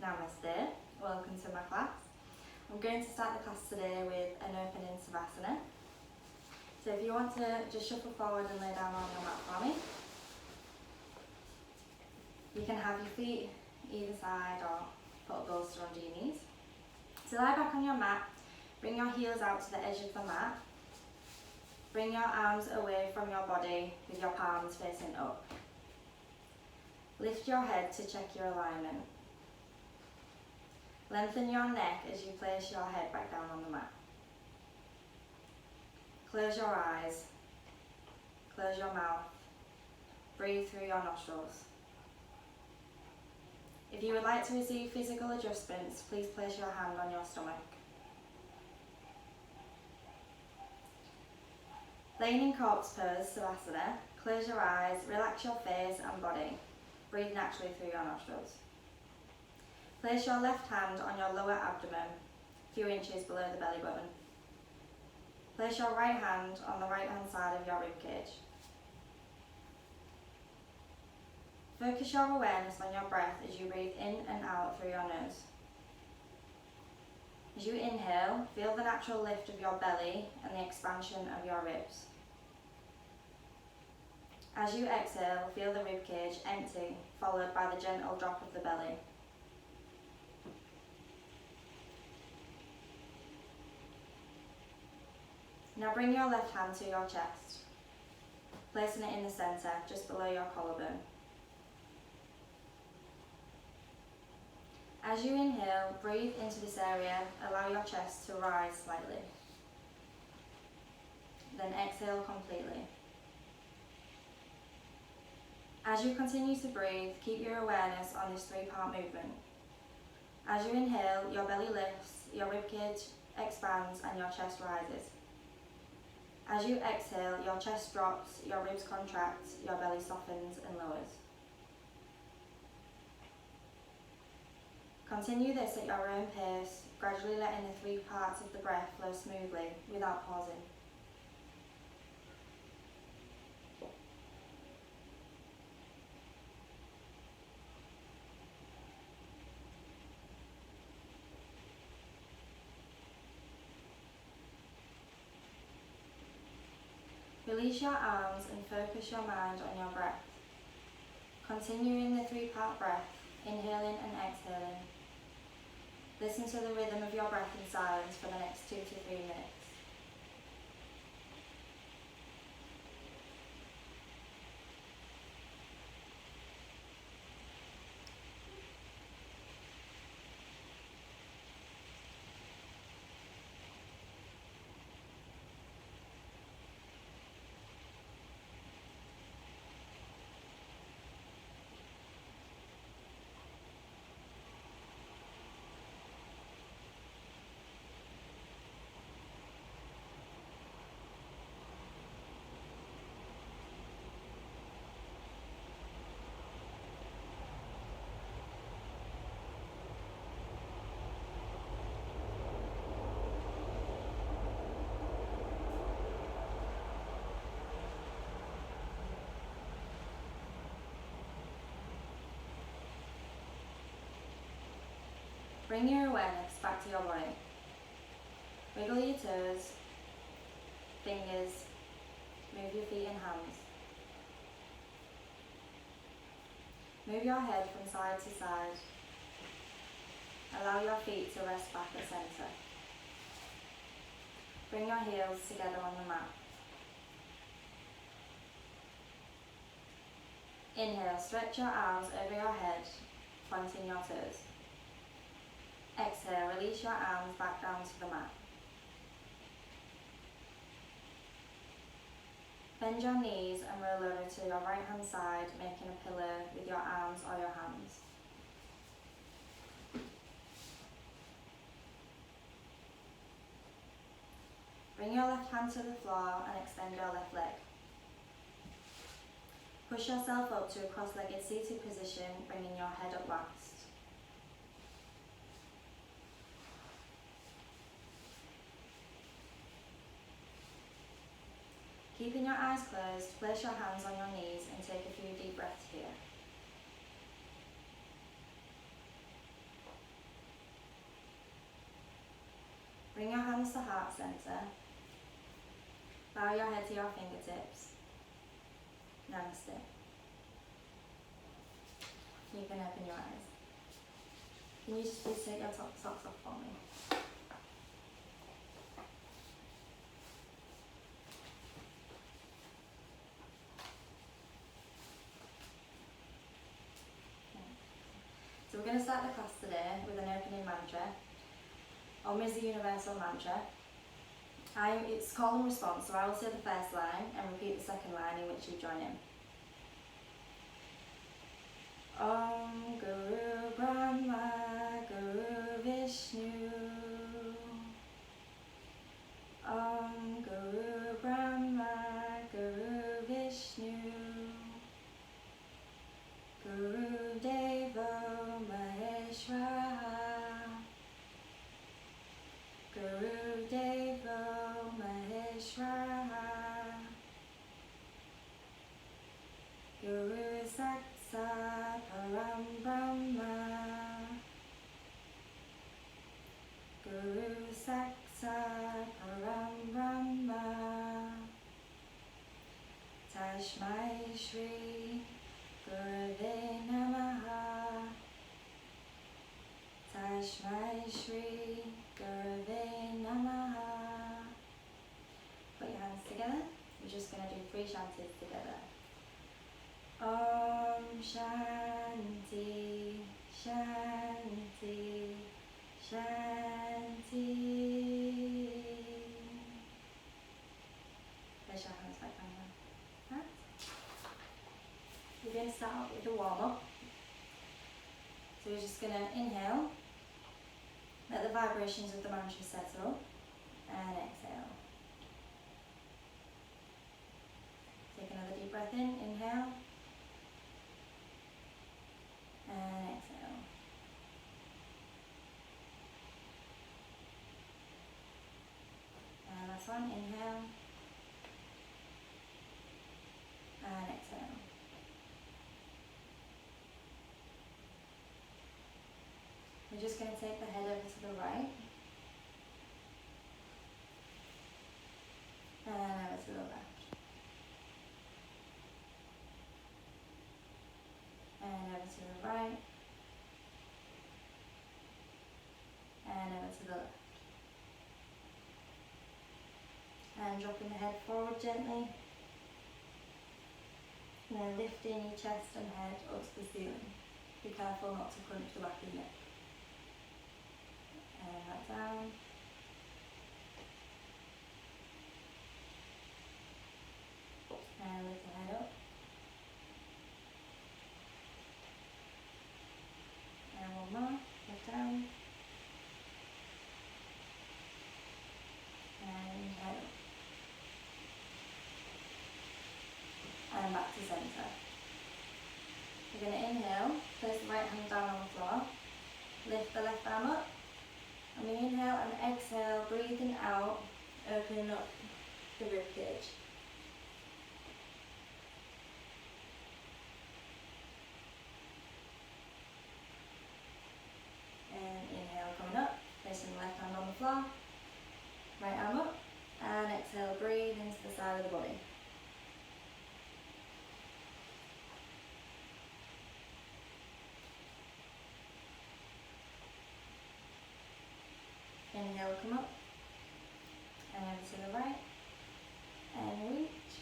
Namaste, welcome to my class. I'm going to start the class today with an opening Savasana. So if you want to just shuffle forward and lay down on your mat for me. You can have your feet either side or put a bolster under your knees. So lie back on your mat, bring your heels out to the edge of the mat. Bring your arms away from your body with your palms facing up. Lift your head to check your alignment. Lengthen your neck as you place your head back down on the mat. Close your eyes. Close your mouth. Breathe through your nostrils. If you would like to receive physical adjustments, please place your hand on your stomach. Laying in corpse pose, Savasana, close your eyes, relax your face and body. Breathe naturally through your nostrils. Place your left hand on your lower abdomen, a few inches below the belly button. Place your right hand on the right hand side of your rib cage. Focus your awareness on your breath as you breathe in and out through your nose. As you inhale, feel the natural lift of your belly and the expansion of your ribs. As you exhale, feel the rib cage empty, followed by the gentle drop of the belly. Now bring your left hand to your chest, placing it in the centre, just below your collarbone. As you inhale, breathe into this area, allow your chest to rise slightly. Then exhale completely. As you continue to breathe, keep your awareness on this three-part movement. As you inhale, your belly lifts, your ribcage expands and your chest rises. As you exhale, your chest drops, your ribs contract, your belly softens and lowers. Continue this at your own pace, gradually letting the three parts of the breath flow smoothly without pausing. Release your arms and focus your mind on your breath. Continuing the three-part breath, inhaling and exhaling. Listen to the rhythm of your breath in silence for the next 2 to 3 minutes. Bring your awareness back to your body. Wiggle your toes, fingers, move your feet and hands. Move your head from side to side. Allow your feet to rest back at centre. Bring your heels together on the mat. Inhale, stretch your arms over your head, pointing your toes. Exhale, release your arms back down to the mat. Bend your knees and roll over to your right hand side, making a pillow with your arms or your hands. Bring your left hand to the floor and extend your left leg. Push yourself up to a cross-legged seated position, bringing your head up last. Keeping your eyes closed, place your hands on your knees and take a few deep breaths here. across the heart centre. Bow your head to your fingertips. Namaste. You can open your eyes. Can you just please take your socks off for me? So we're going to start the class today with an opening mantra. Om is the universal mantra. It's call and response, so I will say the first line and repeat the second line in which you join in. Om Guru Brahma Guru Vishnu. Om Guru Brahma Guru Vishnu. Guru Devo Maheshwara. Guru Devo Maheshwara. Guru Saksat Param Brahma. Guru Saksat Param Brahma. Tashmai Shri Gurave Namaha. Tashmai Shri Gurave Namaha. Put your hands together. We're just going to do 3 shanties together. Om Shanti Shanti Shanti. Place your hands back on your hands. We're going to start out with a warm-up. So we're just going to inhale, let the vibrations of the mantra settle, and exhale. Take another deep breath in, inhale, and exhale. And last one, inhale, and exhale. We're just going to take the head over to the right, and over to the left. And over to the right, and over to the left. And dropping the head forward gently, and then lifting your chest and head up to the ceiling. Be careful not to crunch the back of your neck. And that down. And lift the head up. And one more, lift down. And head up. And back to centre. We're going to inhale, place the right hand down on the floor, lift the left arm up, and we inhale and exhale, breathing out, opening up the rib cage. And inhale, coming up, placing the left hand on the floor, right arm up, and exhale, breathe into the side of the body. Inhale, come up, and over to the right, and reach.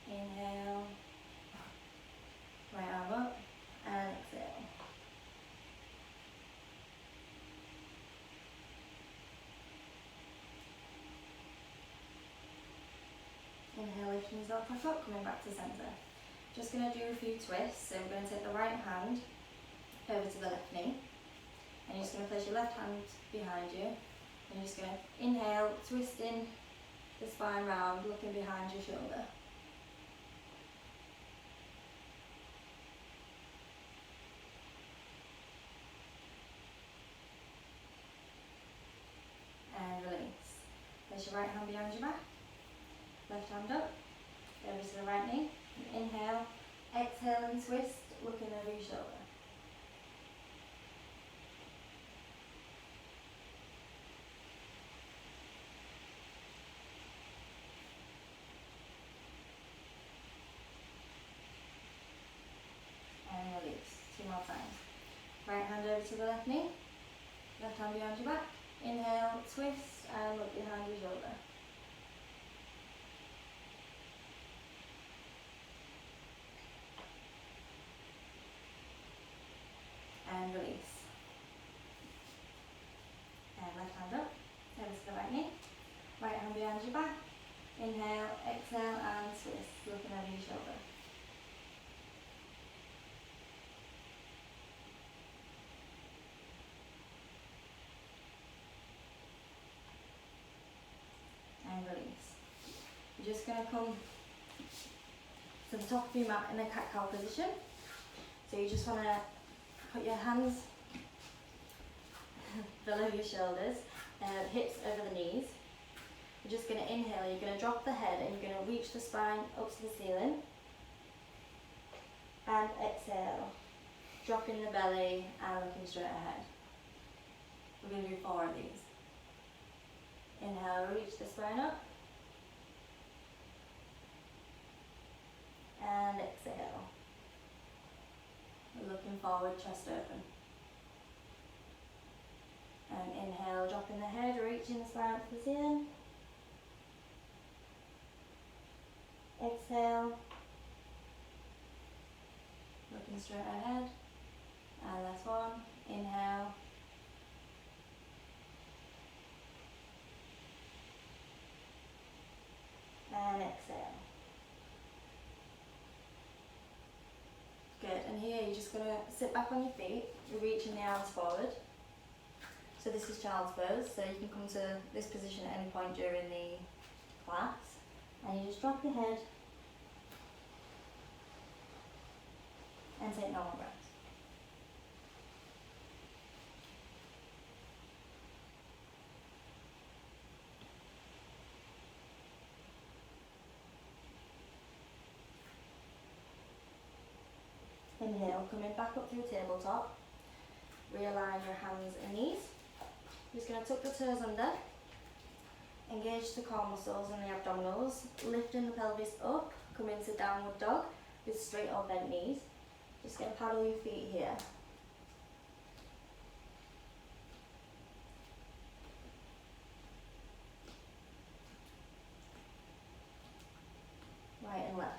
Inhale, right arm up, and exhale. Inhale, lifting yourself back up, coming back to centre. Just going to do a few twists. So we're going to take the right hand over to the left knee. And you're just going to place your left hand behind you. And you're just going to inhale, twisting the spine round, looking behind your shoulder. And release. Place your right hand behind your back. Left hand up, over to the right knee, Inhale, exhale and twist, looking over your shoulder. And release. 2 more times. Right hand over to the left knee, left hand behind your back. Inhale, twist and look behind your shoulder. And release. And left hand up, over to the right knee. Right hand behind your back. Inhale, exhale and twist, looking over your shoulder. And release. You're just going to come to the top of your mat in a cat-cow position. So you just want to put your hands below your shoulders, hips over the knees. You're just going to inhale, you're going to drop the head and you're going to reach the spine up to the ceiling. And exhale, dropping the belly and looking straight ahead. We're going to do 4 of these. Inhale, reach the spine up. And exhale. We're looking forward, chest open. And inhale, dropping the head, reaching the spine up to the ceiling. Exhale. Looking straight ahead. And last one. Inhale. And exhale. Good, and here you're just going to sit back on your feet, you're reaching the arms forward. So this is child's pose, so you can come to this position at any point during the class. And you just drop your head and take normal breaths. Inhale, coming back up through tabletop. Realign your hands and knees. Just going to tuck the toes under. Engage the core muscles and the abdominals. Lifting the pelvis up. Come into downward dog with straight or bent knees. Just going to paddle your feet here. Right and left.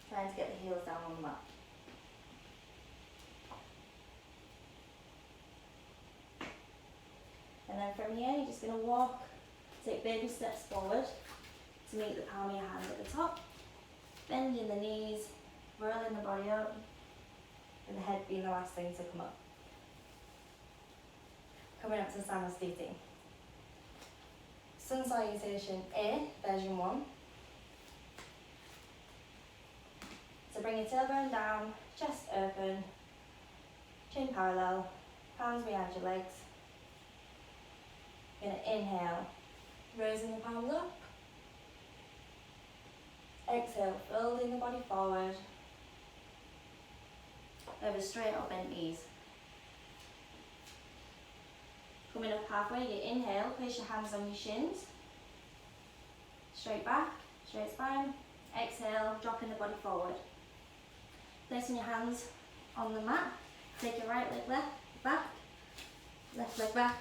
Trying to get the heels down on the mat. And then from here, you're just going to walk, take baby steps forward to meet the palm of your hand at the top. Bending the knees, rolling the body up, and the head being the last thing to come up. Coming up to Namaste. Sun Salutation A, version 1. So bring your tailbone down, chest open, chin parallel, palms behind your legs. You're going to inhale, raising the palms up. Exhale, folding the body forward, over straight or bent knees. Coming up halfway, you inhale, place your hands on your shins. Straight back, straight spine. Exhale, dropping the body forward. Placing your hands on the mat, take your right leg back, left leg back,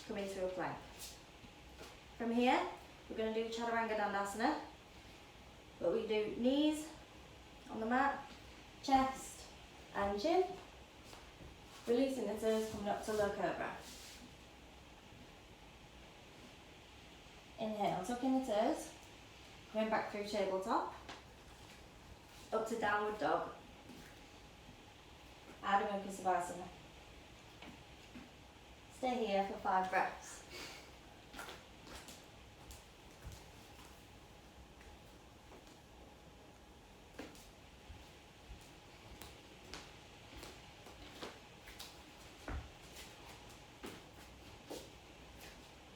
come into a plank. From here, we're going to do Chaturanga Dandasana, but we do knees on the mat, chest and chin, releasing the toes, coming up to low cobra. Inhale, tucking the toes, going back through tabletop, up to downward dog, Ardha Mukha Savasana. Stay here for 5 breaths.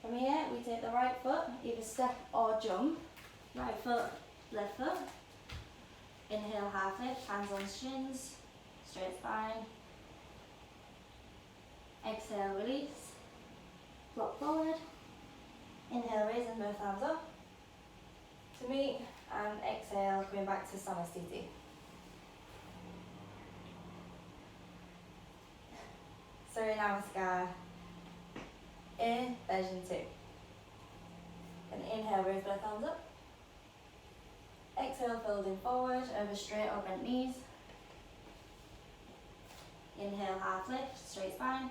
From here, we take the right foot, either step or jump, Right foot, left foot. Inhale, half lift, hands on shins, straight spine. Exhale, release. Flop forward. Inhale, raising both arms up to meet, and exhale, coming back to Samasthiti. Surya Namaskar in version 2. And inhale, raise both arms up. Exhale, folding forward over straight or bent knees. Inhale, half lift, straight spine.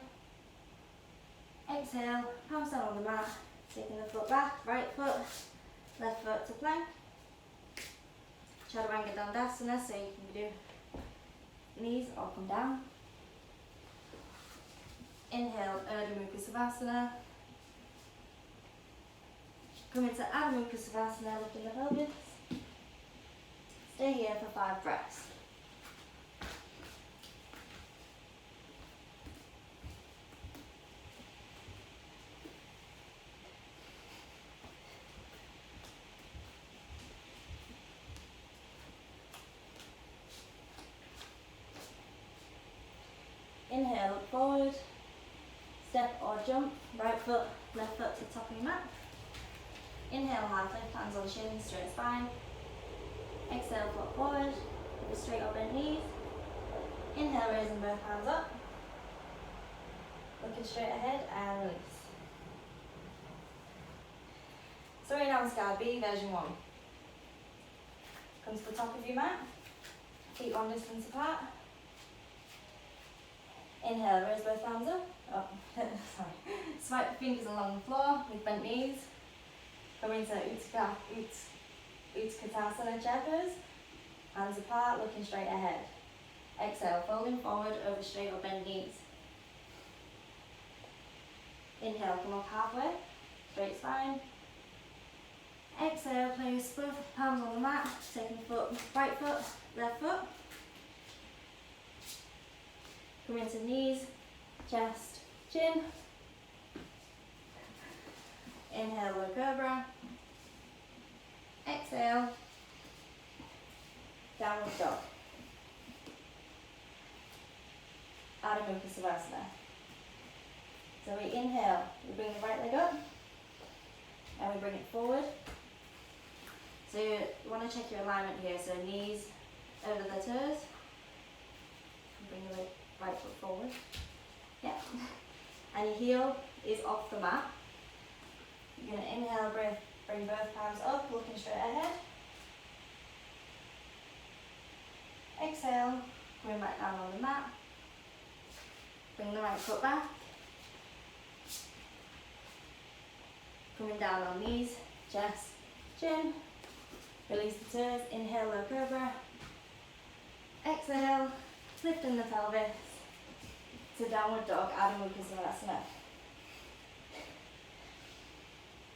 Exhale, palms down on the mat, taking the foot back, right foot, left foot to plank. Chaturanga Dandasana, so you can do knees or come down. Inhale, Urdhva Mukha Savasana. Come into Adho Mukha Savasana, lifting the pelvis. Stay here for 5 breaths. Inhale, look forward, step or jump, right foot, left foot to the top of your mat. Inhale, half lift, hands on shins, straight spine. Exhale, flop forward, with a straight or bent knees. Inhale, raising both hands up. Looking straight ahead and release. Surya Namaskar, B version 1. Come to the top of your mat, feet one distance apart. Inhale, raise both arms up. Oh, sorry. Swipe the fingers along the floor with bent knees. Come into Utkatasana chair pose. Hands apart, looking straight ahead. Exhale, folding forward over straight or bent knees. Inhale, come up halfway, straight spine. Exhale, place both palms on the mat, taking the foot, right foot, left foot. Come into knees, chest, chin. Inhale, low cobra. Exhale, downward dog. Adho Mukha Savasana. So we inhale, we bring the right leg up, and we bring it forward. So you want to check your alignment here, so knees over the toes. Bring the right foot forward. Yeah. And your heel is off the mat. You're going to inhale, bring both palms up, looking straight ahead. Exhale, coming back down on the mat. Bring the right foot back. Coming down on knees, chest, chin. Release the toes, inhale, low cobra. Exhale, lifting the pelvis to downward dog, Adho Mukha Savasana.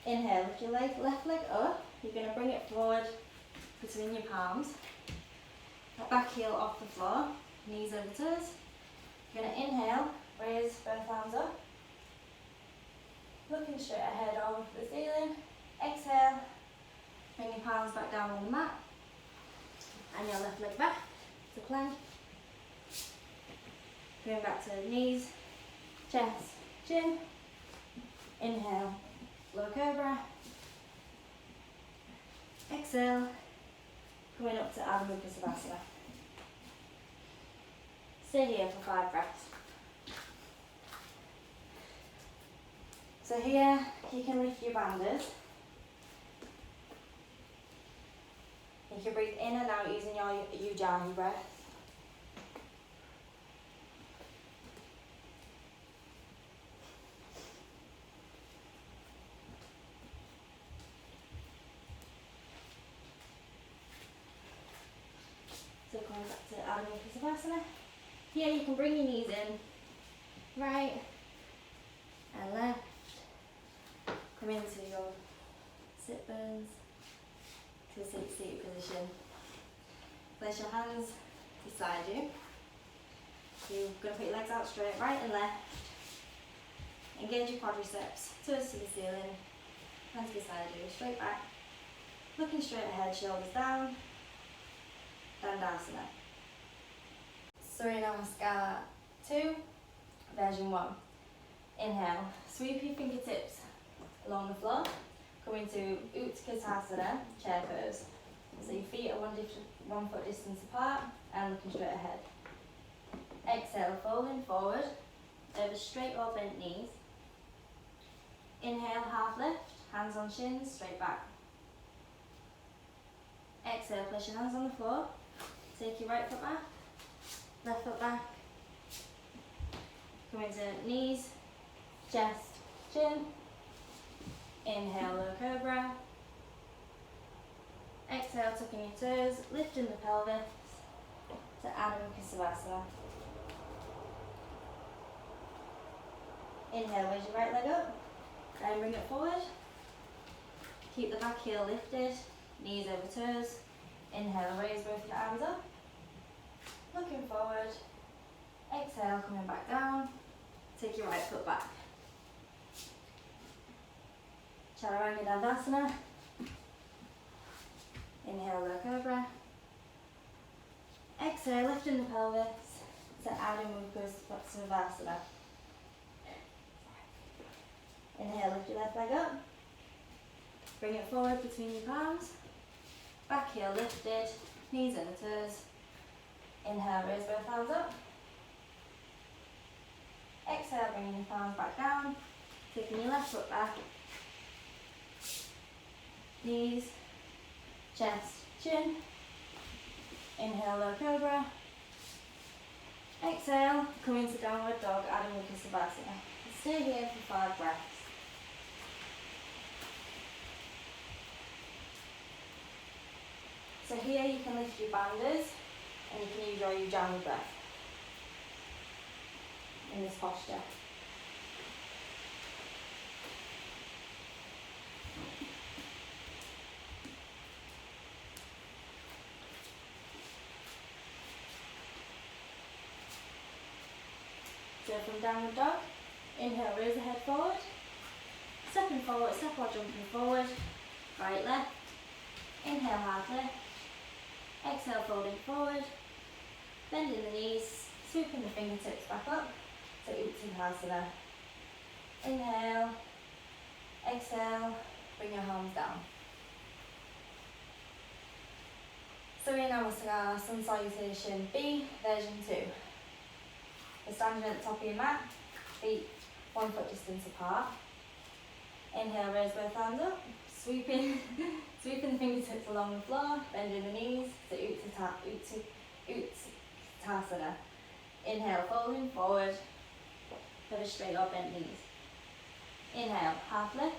Inhale, lift your left leg up. You're going to bring it forward between your palms. Back heel off the floor, knees over toes. You're going to inhale, raise both arms up. Looking straight ahead over the ceiling. Exhale, bring your palms back down on the mat. And your left leg back to plank. Going back to the knees, chest, chin. Inhale, low cobra. Exhale, coming up to Adho Mukha Savasana. Stay here for 5 breaths. So here, you can lift your bandhas. You can breathe in and out using your Ujjayi breath. So coming back to Adho Mukha Savasana. Here you can bring your knees in, right and left. Come into your sit bones to a seated position. Place your hands beside you. You're going to put your legs out straight, right and left. Engage your quadriceps, toes to the ceiling, hands beside you, straight back. Looking straight ahead, shoulders down. Dandasana. Surya Namaskar 2, version 1. Inhale, sweep your fingertips along the floor. Come into Utkatasana, chair pose. So your feet are 1 foot distance apart and looking straight ahead. Exhale, folding forward, over straight or bent knees. Inhale, half lift, hands on shins, straight back. Exhale, place your hands on the floor. Take your right foot back, left foot back. Come into knees, chest, chin. Inhale, low cobra. Exhale, tucking your toes, lifting the pelvis to Adho Mukha Savasana. Inhale, raise your right leg up, and bring it forward. Keep the back heel lifted, knees over toes. Inhale, raise both your arms up. Looking forward. Exhale, coming back down. Take your right foot back. Chaturanga Dandasana. Inhale, low cobra. Exhale, lifting the pelvis to Adho Mukha Savasana. Inhale, lift your left leg up. Bring it forward between your palms. Back heel lifted, knees and the toes. Inhale, raise both hands up. Exhale, bringing your palms back down. Taking your left foot back. Knees, chest, chin. Inhale, low cobra. Exhale, come into downward dog, Adho Mukha Savasana. Stay here for 5 breaths. So here you can lift your bandhas and you can use your Ujjayi breath in this posture. So from downward dog, inhale, raise the head forward, stepping forward, step or jumping forward, right left, inhale, half lift, exhale, folding forward, bending the knees, sweeping the fingertips back up to Utkatasana. Inhale, exhale, bring your arms down. Surya Namaskar, Sun Salutation B, version 2. We're standing at the top of your mat, feet 1 foot distance apart. Inhale, raise both hands up, sweeping the fingertips along the floor, bending the knees to Utkatasana. Inhale, folding forward, over straight or bent knees. Inhale, half lift,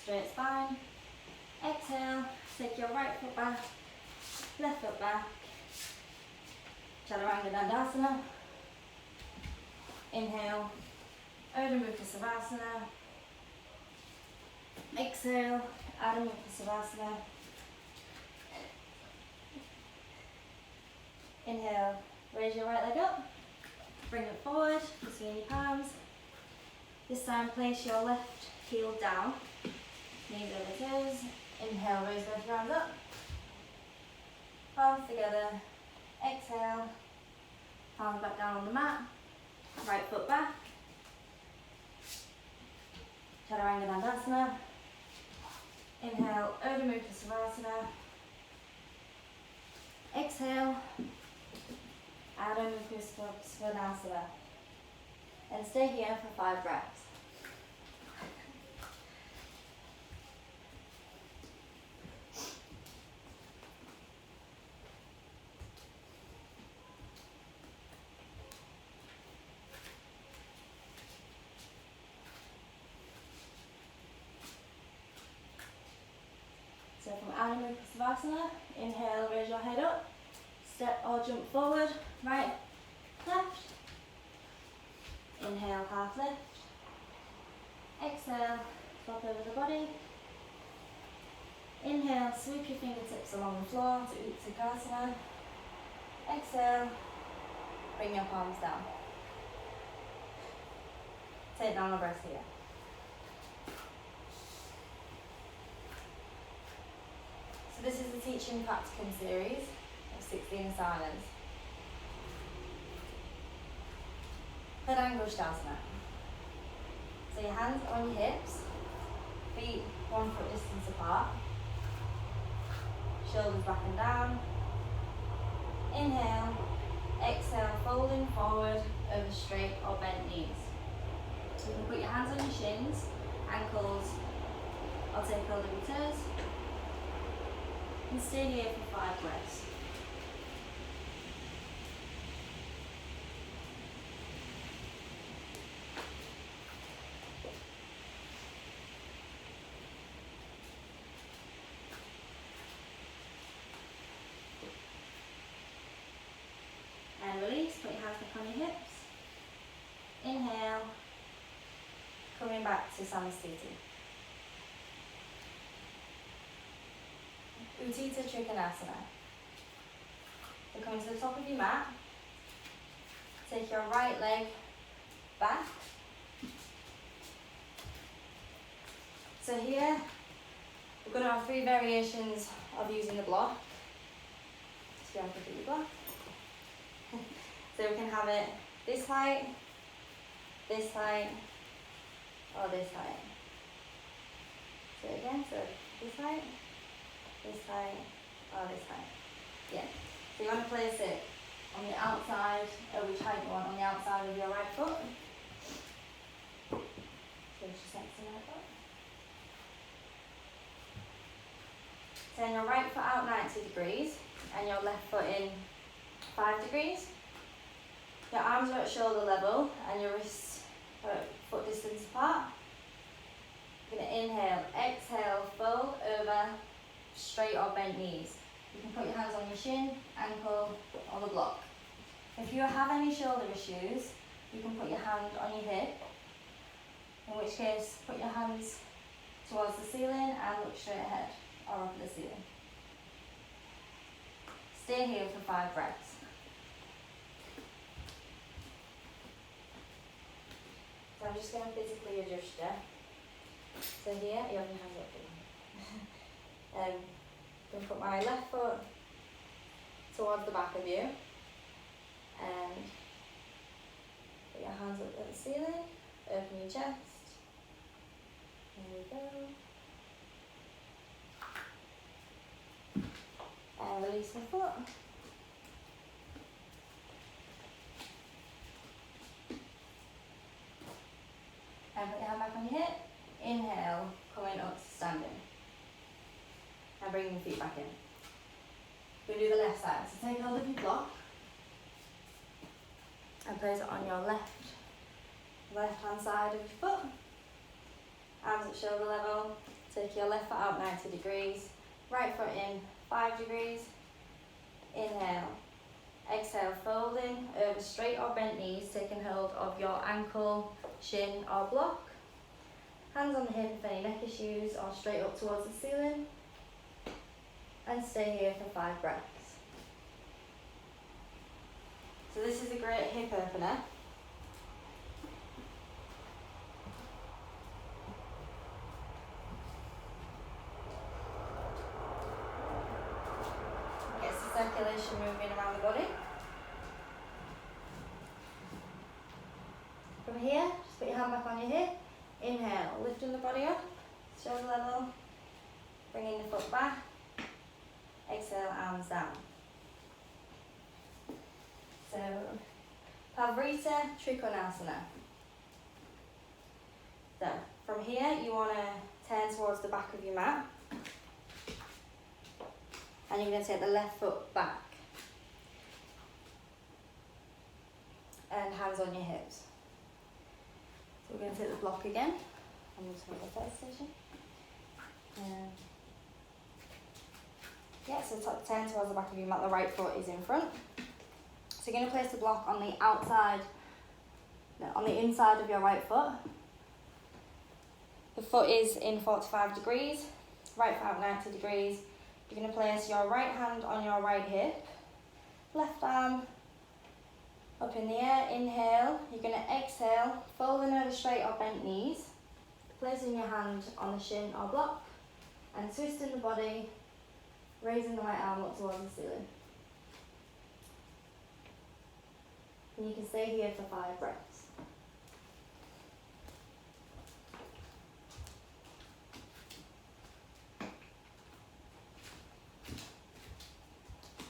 straight spine. Exhale, take your right foot back, left foot back. Chaturanga Dandasana. Inhale, Adho Mukha Savasana. Exhale, Adho Mukha Savasana. Inhale, raise your right leg up, bring it forward between your palms. This time place your left heel down, knees over toes. Inhale, raise both your arms up, palms together. Exhale, palms back down on the mat, right foot back. Chaturanga Dandasana. Inhale, Adho Mukha Savasana. Exhale, Adho Mukha Savasana. And stay here for 5 breaths. So from Adho Mukha Savasana, inhale, raise your head up, step or jump forward, right, left. Inhale, half lift. Exhale, flop over the body. Inhale, sweep your fingertips along the floor to Utkatasana. Exhale, bring your palms down. Take down a breath here. teaching Practicum series of 16 asanas. Asana. So your hands on your hips, feet 1 foot distance apart, shoulders back and down. Inhale, exhale, folding forward over straight or bent knees. So you can put your hands on your shins, ankles, or take hold of your toes. And stay here for 5 breaths. And release, put your hands back on your hips. Inhale, coming back to Samasthiti. Utthita Trikonasana. So come to the top of your mat. Take your right leg back. So here, we're going to have 3 variations of using the block. So you have to do your block. So we can have it this height, or this height. So again, so this height, or this height. Yeah. So you want to place it on the outside, which height you want, on the outside of your right foot. So it's just next to my foot. Turn your right foot out 90 degrees and your left foot in 5 degrees. Your arms are at shoulder level and your wrists are at foot distance apart. You're going to inhale, exhale, fold over straight or bent knees. You can put your hands on your shin, ankle, or the block. If you have any shoulder issues, you can put your hand on your hip, in which case put your hands towards the ceiling and look straight ahead or up at the ceiling. Stay here for 5 breaths. So I'm just going to physically adjust you. So here, you have your hands up. I'm going to put my left foot towards the back of you and put your hands up at the ceiling, open your chest. There we go. And release my foot. And put your hand back on your hip. Inhale, coming up to standing. And bring your feet back in. We do the left side. So take hold of your block and place it on your left hand side of your foot. Arms at shoulder level. Take your left foot out 90 degrees. Right foot in 5 degrees. Inhale. Exhale, folding over straight or bent knees, taking hold of your ankle, shin or block. Hands on the hip if any neck issues, or straight up towards the ceiling. And stay here for 5 breaths. So this is a great hip opener. Gets the circulation moving around the body. From here, just put your hand back on your hip. Inhale, lifting the body up, shoulder level, bringing the foot back. Exhale, arms down. So, Pavrita Trikonasana. So, from here, you want to turn towards the back of your mat. And you're going to take the left foot back. And hands on your hips. So we're going to take the block again. I'm just going to the first station. Yeah, so turn towards the back of your mat, the right foot is in front. So you're going to place the block on the outside, on the inside of your right foot. The foot is in 45 degrees, right foot out 90 degrees. You're going to place your right hand on your right hip, left arm up in the air, inhale. You're going to exhale, folding over straight or bent knees, placing your hand on the shin or block, and twisting the body raising the right arm up towards the ceiling. And you can stay here for 5 breaths.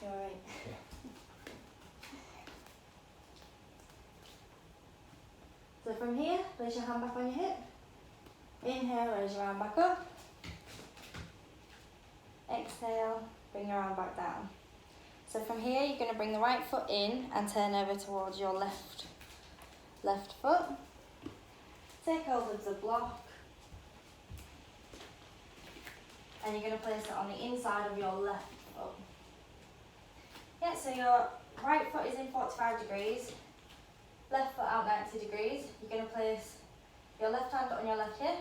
You alright? So from here, place your hand back on your hip. Inhale, raise your arm back up. Exhale, bring your arm back down. So from here, you're going to bring the right foot in and turn over towards your left foot. Take hold of the block. And you're going to place it on the inside of your left foot. Yeah, so your right foot is in 45 degrees. Left foot out 90 degrees. You're going to place your left hand on your left hip.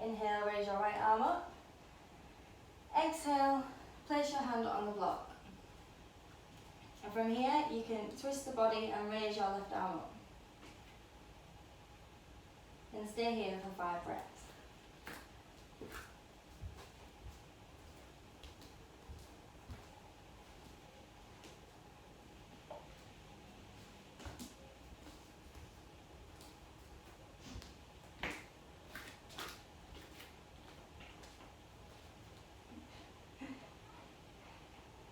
Inhale, raise your right arm up. Exhale, place your hand on the block. And from here, you can twist the body and raise your left arm up. And stay here for 5 breaths.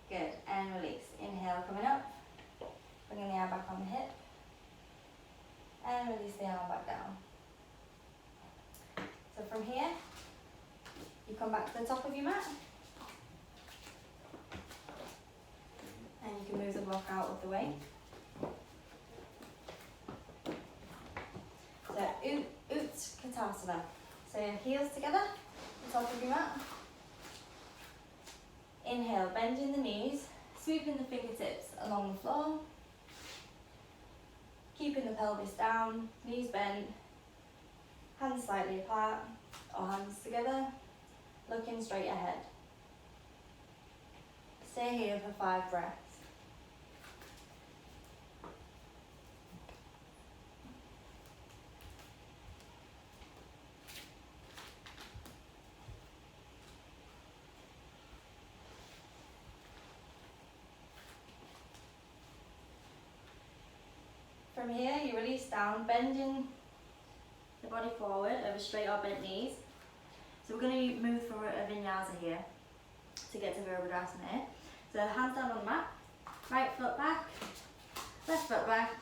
Good, and release. Inhale, coming up. Bringing the arm back on the hip. And release the arm back down. So from here, you come back to the top of your mat. And you can move the block out of the way. So, Utkatasana. So your heels together, the top of your mat. Inhale, bending the knees, sweeping the fingertips along the floor. Keeping the pelvis down, knees bent, hands slightly apart or hands together, looking straight ahead. Stay here for 5 breaths. From here, you release down, bending the body forward over straight or bent knees. So we're going to move through a vinyasa here to get to Virabhadrasana here. So hands down on the mat, right foot back, left foot back,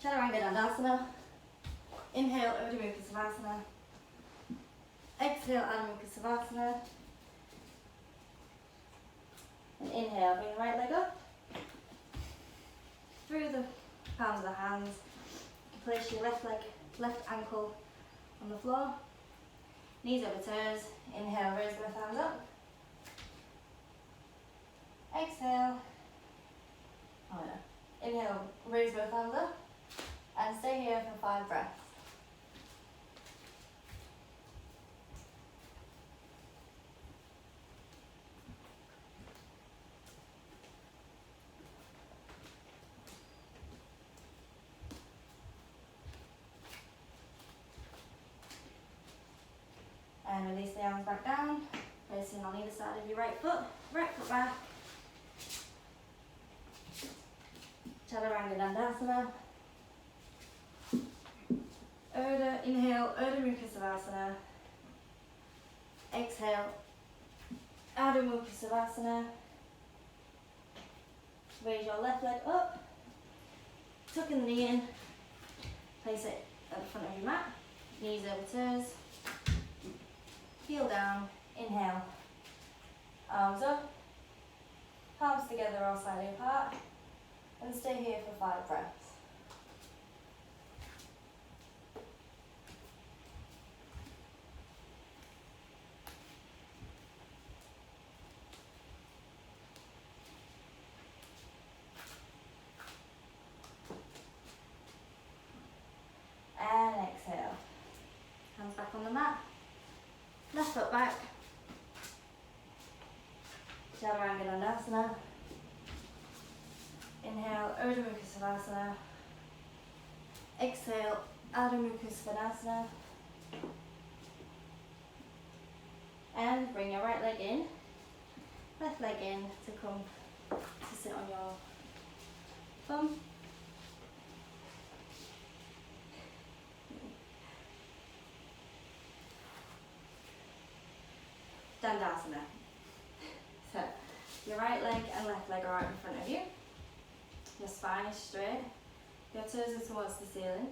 Chaturanga Dandasana. Inhale, Urdhva Mukha Savasana. Exhale, Adho Mukha Savasana. And inhale, bring the right leg up, through the palms of the hands. You can place your left ankle on the floor. Knees over toes. Inhale, raise both arms up. Exhale. Inhale, raise both arms up. And stay here for 5 breaths. And release the arms back down, placing on either side of your right foot back. Chaturanga Dandasana. Inhale, Urdhva Mukha Savasana. Exhale, Adho Mukha Savasana. Raise your left leg up, tucking the knee in, place it at the front of your mat, knees over toes. Heel down, inhale, arms up, palms together or slightly apart, and stay here for 5 breaths. And exhale. Hands back on the mat. Left foot back. Chaturanga Dandasana. Inhale, Urdhva Mukha Savasana. Exhale, Adho Mukha Svanasana. And bring your right leg in. left leg in to come to sit on your thumb. Dandasana. So your right leg and left leg are right in front of you. Your spine is straight. Your toes are towards the ceiling.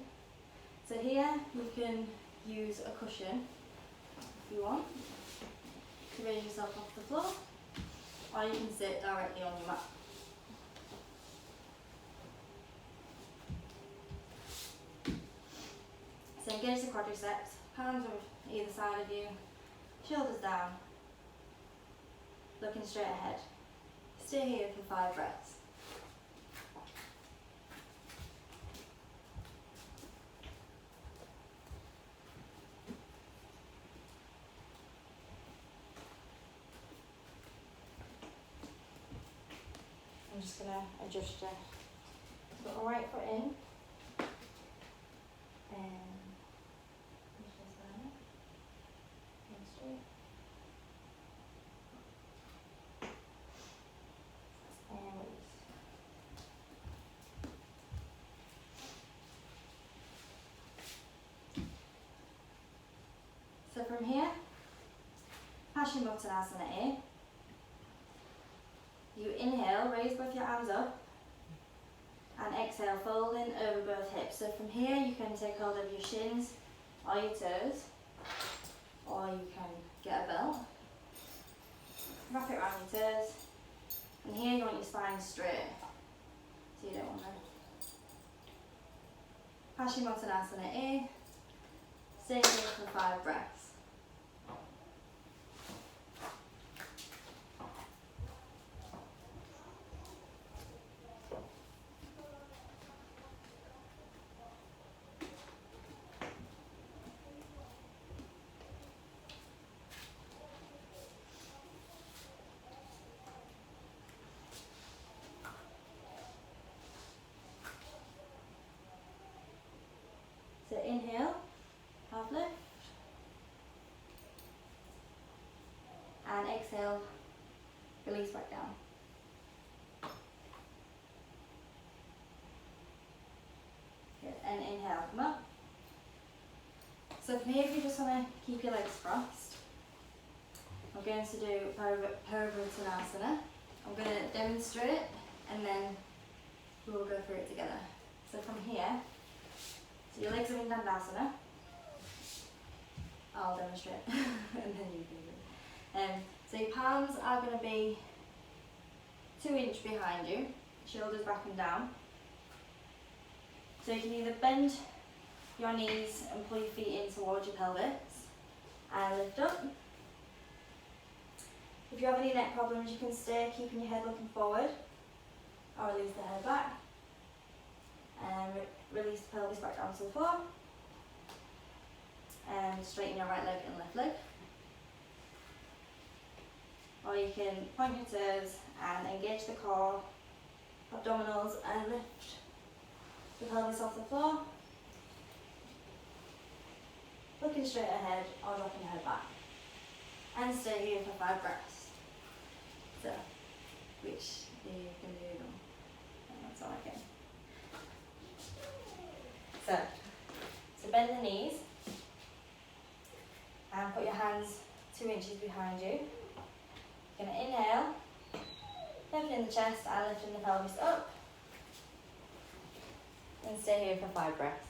So here you can use a cushion if you want to raise yourself off the floor, or you can sit directly on your mat. So engage the quadriceps, hands on either side of you, shoulders down, looking straight ahead. Stay here for 5 breaths. I'm just going to adjust your put my right foot in and push this down and straight and release. So from here, Asana A. You inhale, raise both your arms up, and exhale, folding over both hips. So from here, you can take hold of your shins or your toes, or you can get a belt. Wrap it around your toes, and here you want your spine straight, so you don't want to. Asana A. Stay here for 5 breaths. So inhale, half lift, and exhale, release back down. Good, and inhale, come up. So from here, if you just want to keep your legs crossed, I'm going to do Parabhutanasana. I'm going to demonstrate, and then we'll go through it together. So from here, so your legs are in Dandasana. I'll demonstrate and then you can do it. So your palms are going to be 2 inches behind you, shoulders back and down. So you can either bend your knees and pull your feet in towards your pelvis and lift up. If you have any neck problems, you can stay keeping your head looking forward or release the head back. And release the pelvis back down to the floor. And straighten your right leg and left leg. Or you can point your toes and engage the core, abdominals, and lift the pelvis off the floor. Looking straight ahead or dropping your head back. And stay here for 5 breaths. So, which you can do them. And that's all I can. So bend the knees and put your hands 2 inches behind you. You're going to inhale, lifting the chest and lifting the pelvis up. And stay here for 5 breaths.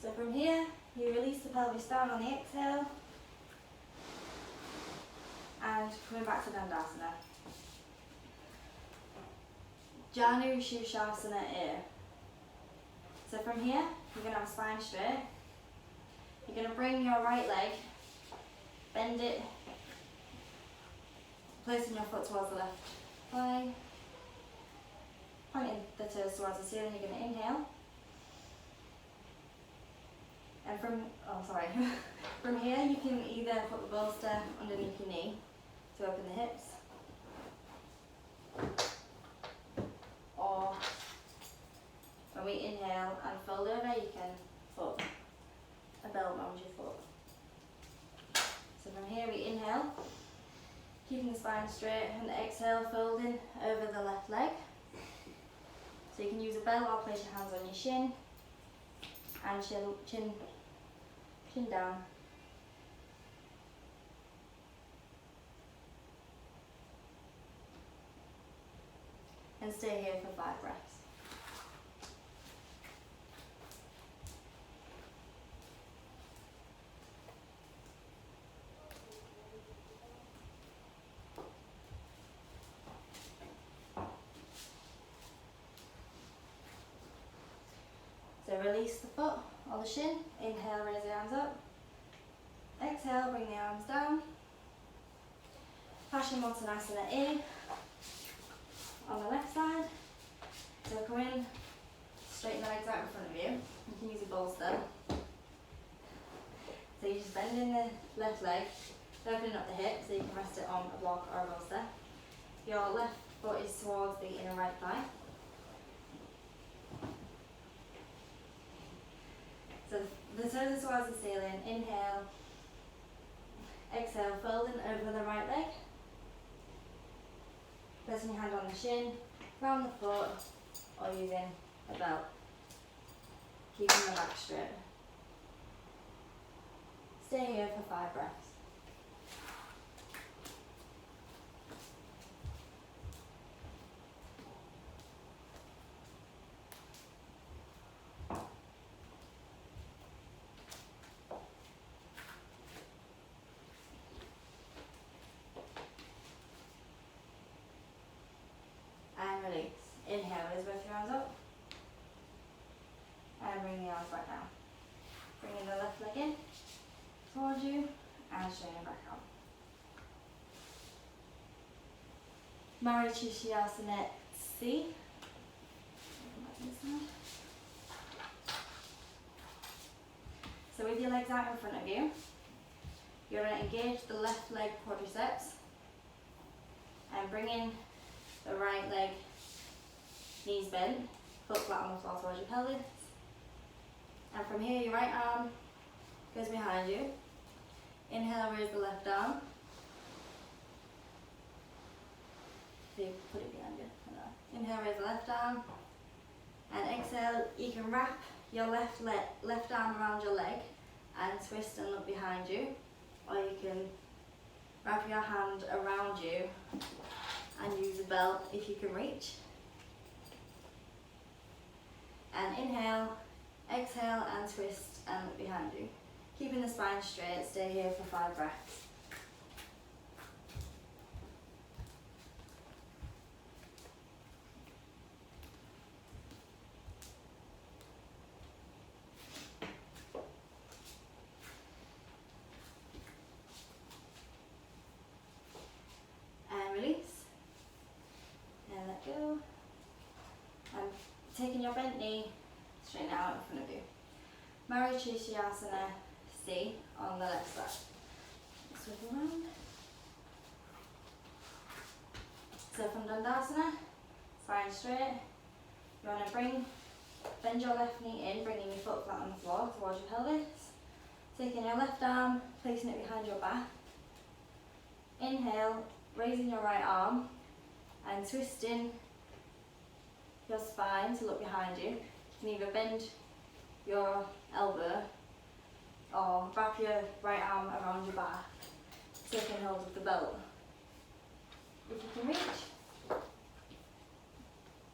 So from here, you release the pelvis down on the exhale and coming back to Dandasana. Janu Shirshasana A. So from here, you're going to have spine straight. You're going to bring your right leg, bend it, placing your foot towards the left thigh, pointing the toes towards the ceiling. You're going to inhale. And from here you can either put the bolster underneath your knee to open the hips, or when we inhale and fold over, you can put a belt around your foot. So from here we inhale, keeping the spine straight, and exhale, folding over the left leg. So you can use a belt or place your hands on your shin, and chin down. And stay here for 5 breaths. So release the foot or the shin. Inhale, raise the arms up. Exhale, bring the arms down. Paschimottanasana in on the left side. So come in, straighten the legs out in front of you. You can use a bolster. So you're just bending the left leg, opening up the hip so you can rest it on a block or a bolster. Your left foot is towards the inner right thigh. So the toes are towards the ceiling. Inhale, exhale, folding over the right leg. Placing your hand on the shin, round the foot, or using a belt. Keeping the back straight. Stay here for 5 breaths. And release. Inhale, raise both your arms up. And bring the arms back down. Bringing the left leg in towards you and straighten back out. Asana C. So with your legs out in front of you, you're going to engage the left leg quadriceps and bring in the right leg, knees bent, foot flat on the floor towards your pelvis. And from here, your right arm goes behind you. Inhale, raise the left arm. So you put it behind you. Inhale, raise the left arm. And exhale, you can wrap your left arm around your leg and twist and look behind you. Or you can wrap your hand around you and use a belt if you can reach. And inhale, exhale and twist and look behind you. Keeping the spine straight, stay here for 5 breaths. And release. And let go. And taking your bent knee, straighten it out in front of you. Asana C on the left side. Swivel around. So from Dandasana, spine straight. You want to bend your left knee in, bringing your foot flat on the floor towards your pelvis. Taking your left arm, placing it behind your back. Inhale, raising your right arm and twisting your spine to look behind you. You can either bend your elbow or wrap your right arm around your back, taking hold of the belt if you can reach.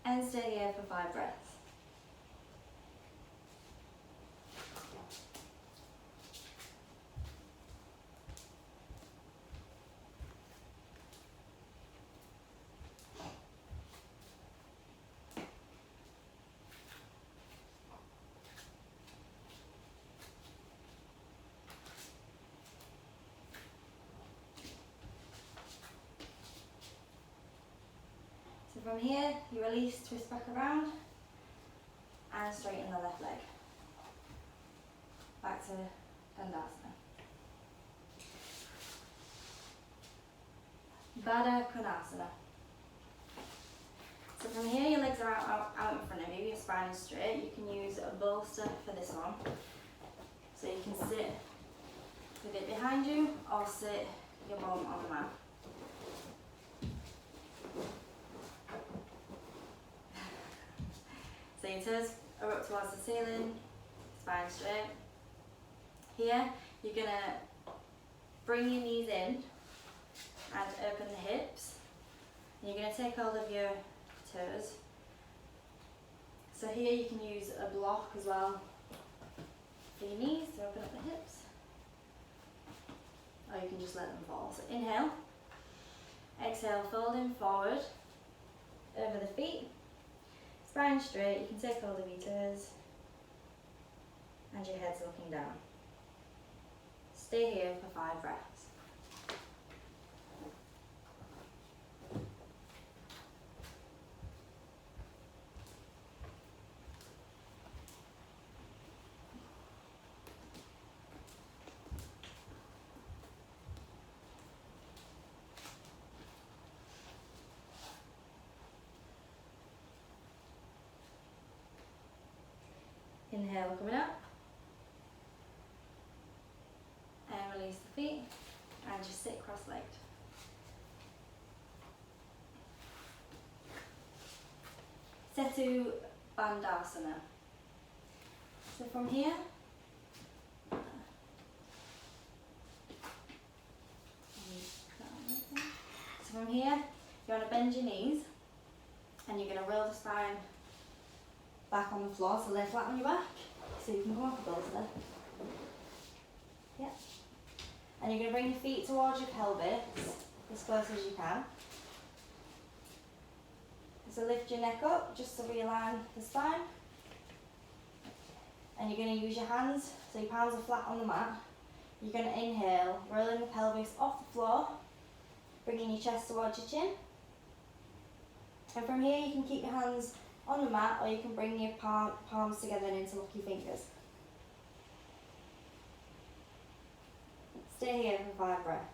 And stay here for 5 breaths. From here, you release, twist back around and straighten the left leg. Back to Dandasana. Baddha Konasana. So from here, your legs are out in front of you, your spine is straight. You can use a bolster for this one. So you can sit with it behind you or sit your bum on the mat. So your toes are up towards the ceiling, spine straight. Here, you're going to bring your knees in and open the hips. And you're going to take hold of your toes. So here you can use a block as well for your knees to open up the hips. Or you can just let them fall. So inhale, exhale, folding forward over the feet. Spine straight, you can take hold of your toes and your head's looking down. Stay here for 5 breaths. Inhale, coming up. And release the feet. And just sit cross-legged. Setu Bandhasana. So from here, you want to bend your knees and you're going to roll the spine back on the floor, so lay flat on your back, so you can come off the bolster. Yeah. And you're going to bring your feet towards your pelvis, as close as you can. So lift your neck up, just to realign the spine. And you're going to use your hands, so your palms are flat on the mat. You're going to inhale, rolling the pelvis off the floor, bringing your chest towards your chin. And from here you can keep your hands on the mat, or you can bring your palms together and interlock your fingers. Stay here for 5 breaths.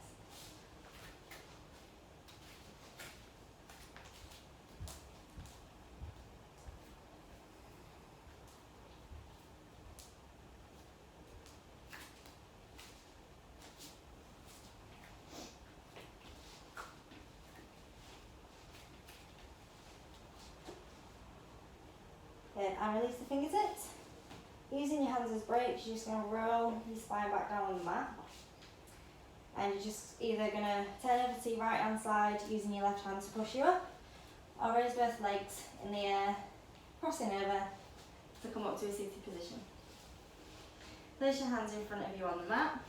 Good, and release the fingertips. Using your hands as brakes, you're just going to roll your spine back down on the mat. And you're just either going to turn over to your right hand side using your left hand to push you up, or raise both legs in the air, crossing over to come up to a seated position. Place your hands in front of you on the mat.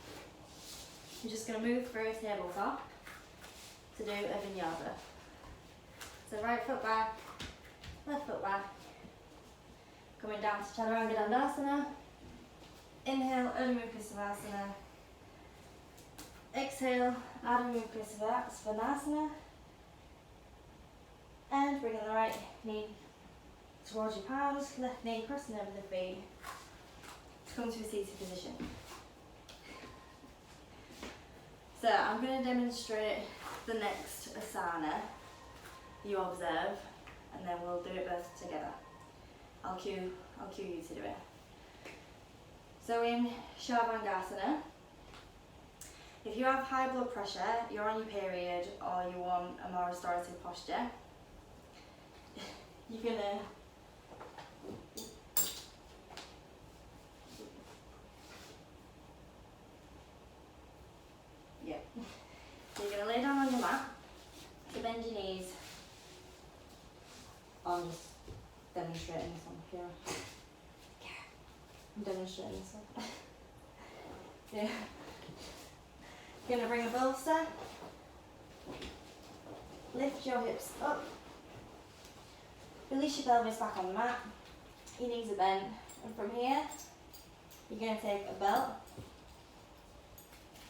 You're just going to move through a tabletop to do a vinyasa. So right foot back, left foot back. Coming down to Chaturanga Dandasana. Inhale, Urdhva Mukha Savasana. Exhale, Adho Mukha Svanasana. And bringing the right knee towards your palms, left knee crossing over the feet to come to a seated position. So I'm going to demonstrate the next Asana you observe, and then we'll do it both together. I'll cue you to do it. So in Shavasana, if you have high blood pressure, you're on your period, or you want a more restorative posture, you're gonna So you're gonna lay down on your mat, so bend your knees. I'm just demonstrating this one here. I'm demonstrating this one. Yeah. You're going to bring a bolster. Lift your hips up. Release your pelvis back on the mat. Your knees are bent. And from here, you're going to take a belt.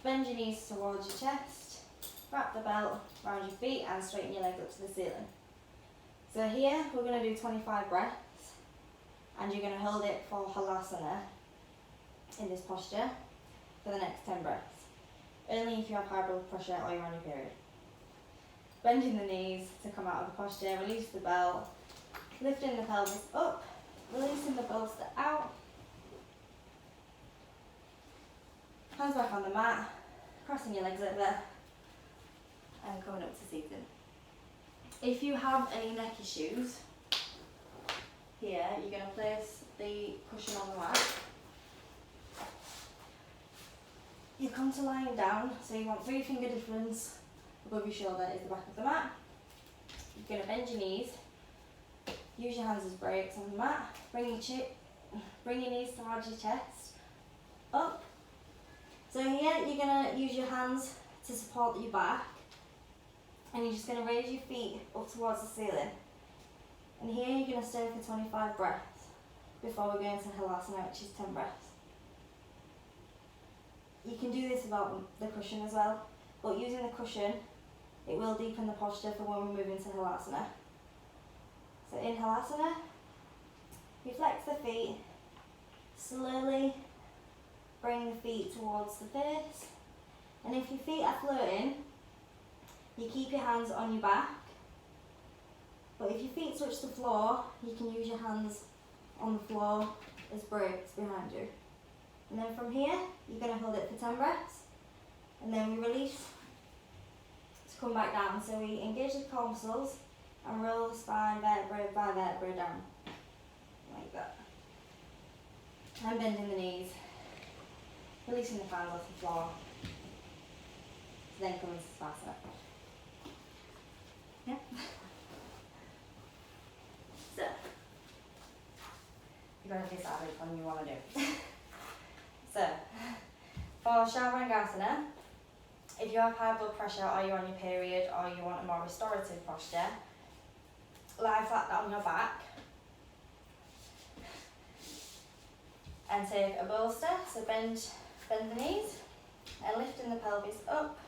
Bend your knees towards your chest. Wrap the belt around your feet and straighten your legs up to the ceiling. So here, we're going to do 25 breaths. And you're going to hold it for Halasana. in this posture for the next 10 breaths. Only if you have high blood pressure or you're on your period. Bending the knees to come out of the posture, release the belt, lifting the pelvis up, releasing the bolster out. Hands back on the mat, crossing your legs over and coming up to seated. If you have any neck issues, here you're going to place the cushion on the mat. You come to lying down, so you want 3 finger difference above your shoulder is the back of the mat. You're going to bend your knees, use your hands as brakes on the mat, bring your knees towards your chest, up. So here you're going to use your hands to support your back, and you're just going to raise your feet up towards the ceiling. And here you're going to stay for 25 breaths before we go into Halasana, which is 10 breaths. You can do this without the cushion as well, but using the cushion, it will deepen the posture for when we move into Halasana. So in Halasana, you flex the feet, slowly bring the feet towards the face, and if your feet are floating, you keep your hands on your back, but if your feet touch the floor, you can use your hands on the floor as brakes behind you. And then from here, you're going to hold it for 10 breaths, and then we release to come back down. So we engage the core muscles and roll the spine vertebrae by vertebrae down, like that. And bending the knees, releasing the hands off the floor, then coming to Savasana. Yeah. So, you're going to decide which one you want to do. So, for Chaturanga, if you have high blood pressure or you're on your period or you want a more restorative posture, lie flat on your back and take a bolster, so bend the knees and lifting the pelvis up,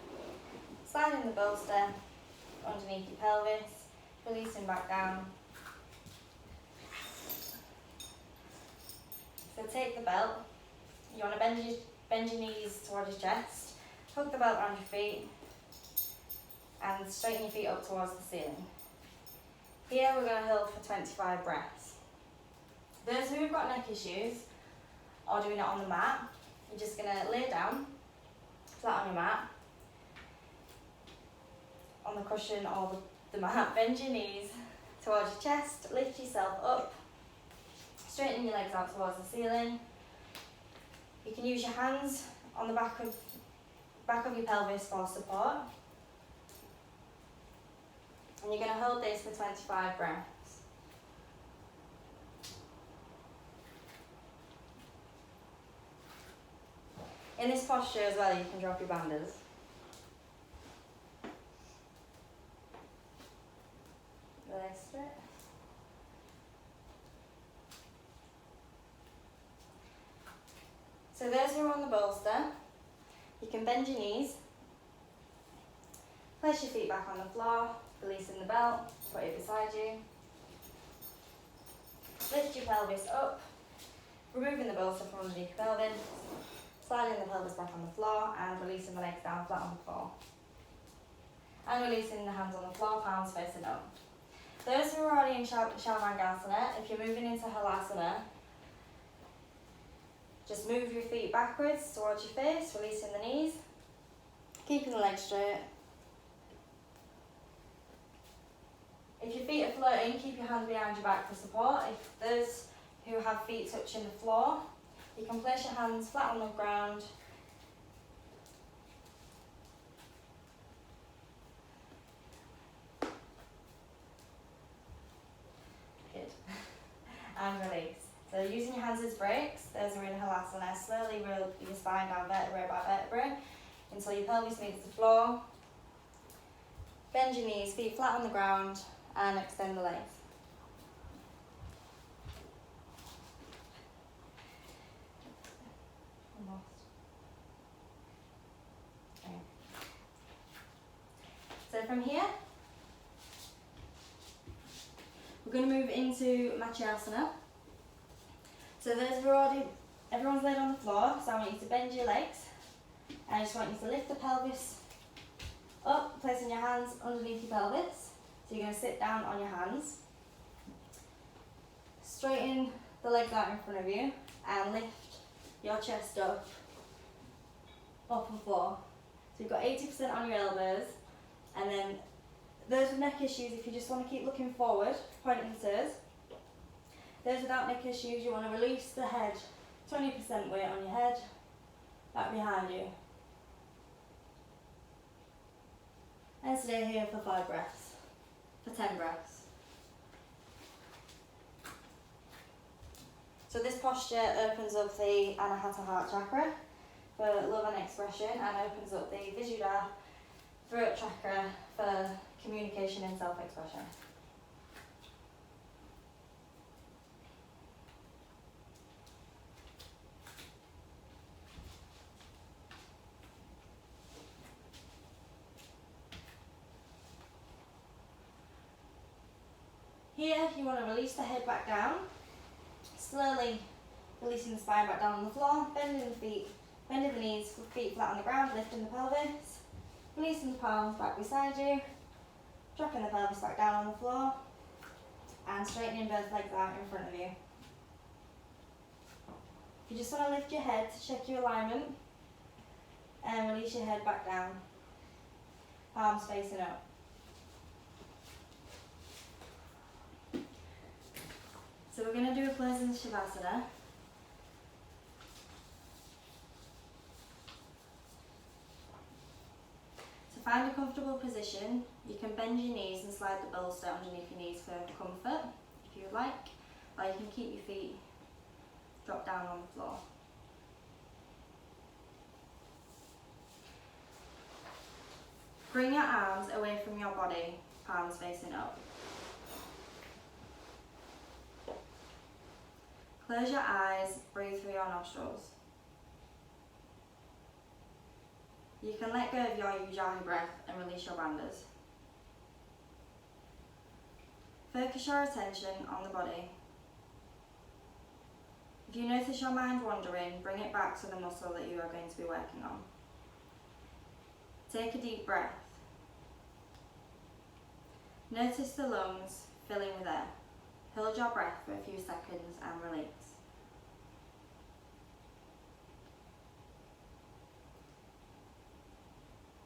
sliding the bolster underneath your pelvis, releasing back down. So take the belt, you want to bend your knees towards your chest, hook the belt around your feet and straighten your feet up towards the ceiling. Here we're going to hold for 25 breaths. Those who have got neck issues or doing it on the mat, you're just going to lay down flat on your mat, on the cushion or the mat, bend your knees towards your chest, lift yourself up, straighten your legs out towards the ceiling. You can use your hands on the back of your pelvis for support. And you're going to hold this for 25 breaths. In this posture as well, you can drop your bandhas. Release it. So those who are on the bolster, you can bend your knees, place your feet back on the floor, releasing the belt, put it beside you. Lift your pelvis up, removing the bolster from underneath your pelvis, sliding the pelvis back on the floor and releasing the legs down flat on the floor. And releasing the hands on the floor, palms facing up. Those who are already in Chaturanga, if you're moving into Halasana, just move your feet backwards towards your face, releasing the knees, keeping the legs straight. If your feet are floating, keep your hands behind your back for support. If those who have feet touching the floor, you can place your hands flat on the ground. Good. And release. So using your hands as brakes, those are in Halasana, slowly roll your spine down vertebrae by vertebrae until your pelvis meets the floor. Bend your knees, feet flat on the ground and extend the legs. Almost. Okay. So from here, we're going to move into Matsuyasana. So everyone's laid on the floor, want you to bend your legs. And I just want you to lift the pelvis up, placing your hands underneath your pelvis. So you're going to sit down on your hands. Straighten the legs out in front of you and lift your chest up and floor. So you've got 80% on your elbows, and then those with neck issues, if you just want to keep looking forward, pointing the toes. Those without neck issues, you want to release the head, 20% weight on your head, back behind you. And stay here for 5 breaths, for 10 breaths. So this posture opens up the Anahata heart chakra for love and expression, and opens up the Visuddha throat chakra for communication and self-expression. Here you want to release the head back down, slowly releasing the spine back down on the floor, bending the feet, bending the knees, feet flat on the ground, lifting the pelvis, releasing the palms back beside you, dropping the pelvis back down on the floor, and straightening both legs out in front of you. You just want to lift your head to check your alignment, and release your head back down, palms facing up. So we're going to do a pleasant Shavasana. To find a comfortable position, you can bend your knees and slide the bolster underneath your knees for comfort, if you would like, or you can keep your feet drop down on the floor. Bring your arms away from your body, palms facing up. Close your eyes, breathe through your nostrils. You can let go of your Ujjayi breath and release your bandhas. Focus your attention on the body. If you notice your mind wandering, bring it back to the muscle that you are going to be working on. Take a deep breath. Notice the lungs filling with air. Hold your breath for a few seconds and release.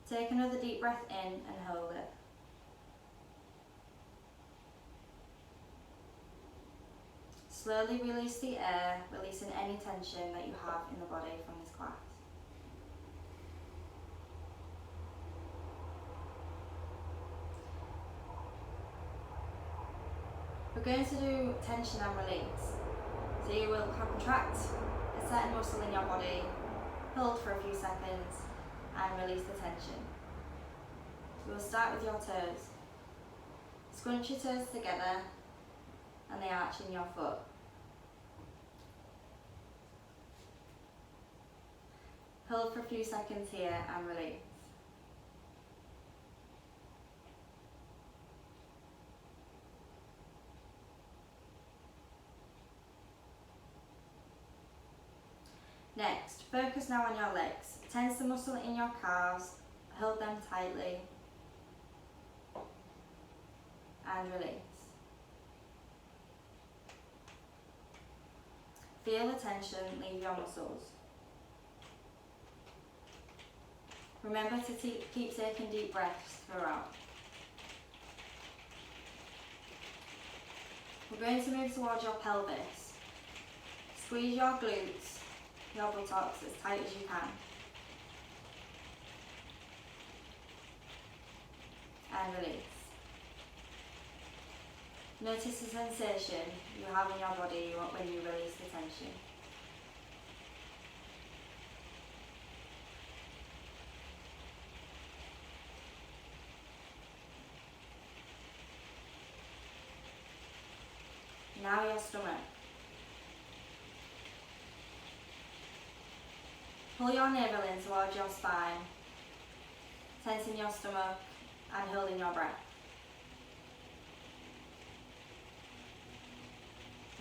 Take another deep breath in and hold it. Slowly release the air, releasing any tension that you have in the body from this class. We're going to do tension and release. So you will contract a certain muscle in your body, hold for a few seconds, and release the tension. We will start with your toes. Scrunch your toes together and the arch in your foot. Hold for a few seconds here and release. Next, focus now on your legs. Tense the muscle in your calves, hold them tightly, and release. Feel the tension leave your muscles. Remember to keep taking deep breaths throughout. We're going to move towards your pelvis. Squeeze your glutes, your buttocks as tight as you can. And release. Notice the sensation you have in your body when you release the tension. Now your stomach. Pull your navel in towards your spine, tensing your stomach and holding your breath.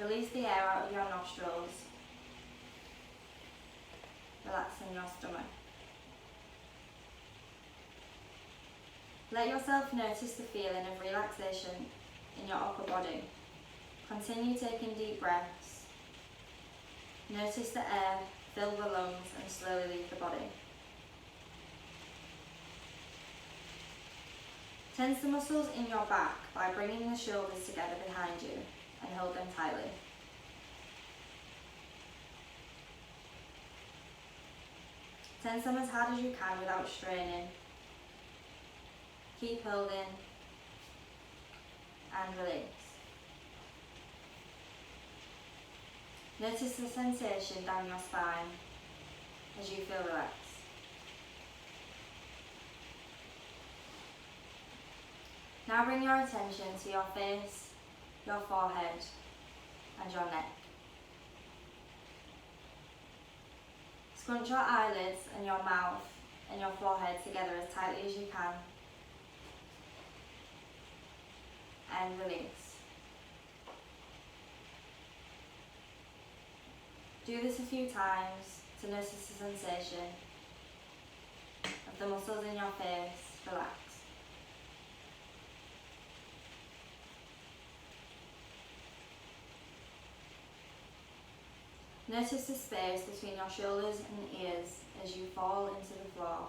Release the air out of your nostrils. in your stomach. Let yourself notice the feeling of relaxation in your upper body. Continue taking deep breaths. Notice the air fill the lungs and slowly leave the body. Tense the muscles in your back by bringing the shoulders together behind you and hold them tightly. Tense them as hard as you can without straining. Keep holding and release. Notice the sensation down your spine as you feel relaxed. Now bring your attention to your face, your forehead, and your neck. Scrunch your eyelids and your mouth and your forehead together as tightly as you can. And release. Do this a few times to notice the sensation of the muscles in your face relax. Notice the space between your shoulders and ears as you fall into the floor.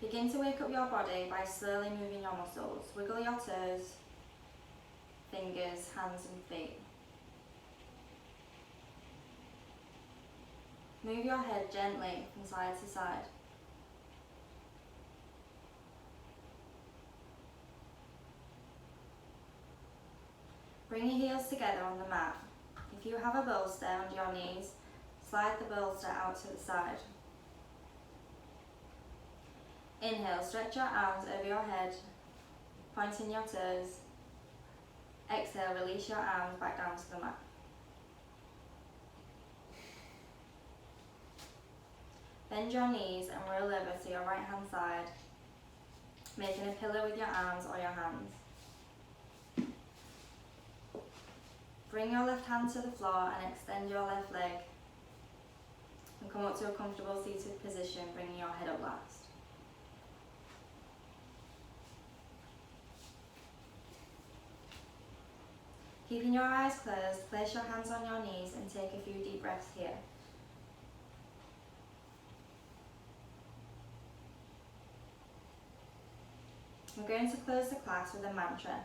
Begin to wake up your body by slowly moving your muscles. Wiggle your toes, fingers, hands and feet. Move your head gently from side to side. Bring your heels together on the mat. If you have a bolster under your knees, slide the bolster out to the side. Inhale, stretch your arms over your head, pointing your toes. Exhale, release your arms back down to the mat. Bend your knees and roll over to your right hand side, making a pillow with your arms or your hands. Bring your left hand to the floor and extend your left leg. And come up to a comfortable seated position, bringing your head up last. Keeping your eyes closed, place your hands on your knees and take a few deep breaths here. We're going to close the class with a mantra.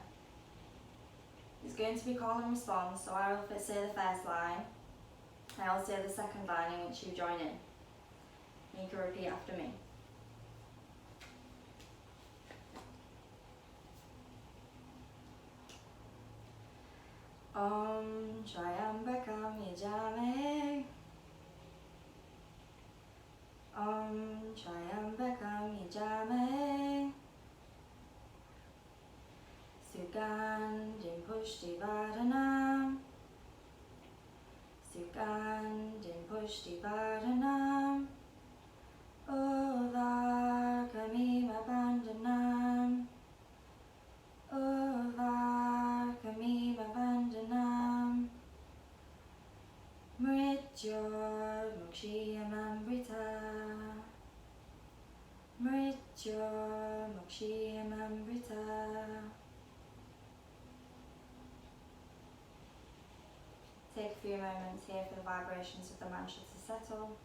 It's going to be call and response, so I will say the first line, and I'll say the second line in which you join in. And you can repeat after me. Om Triambakam Yajame. Om Triambakam Yajame. Sugandhim Pushtivardhanam. Sugandhim Pushtivardhanam. Uvarkamima Bandhanam. Uvarkamima Bandhanam. Mrityor Mokshiyamamrita. Mrityor Mokshiyamamrita. Take a few moments here for the vibrations of the mantra to settle.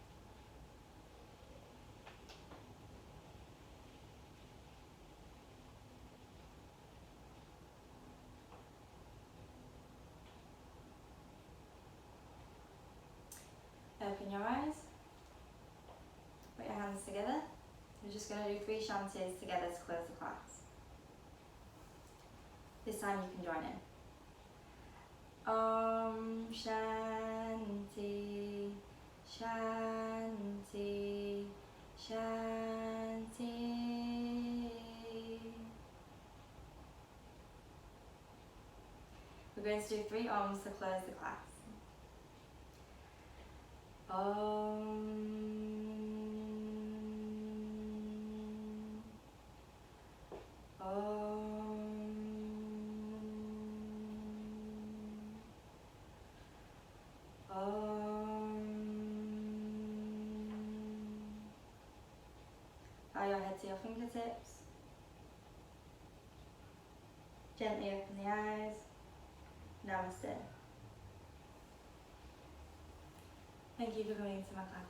Open your eyes. Put your hands together. We're just going to do 3 shanties together to close the class. This time you can join in. Om Shanti, Shanti, Shanti. We're going to do 3 Oms to close the class. Om. Bow your head to your fingertips. Gently open the eyes. Namaste. Thank you for coming to my class.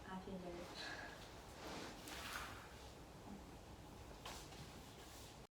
I hope you enjoyed it.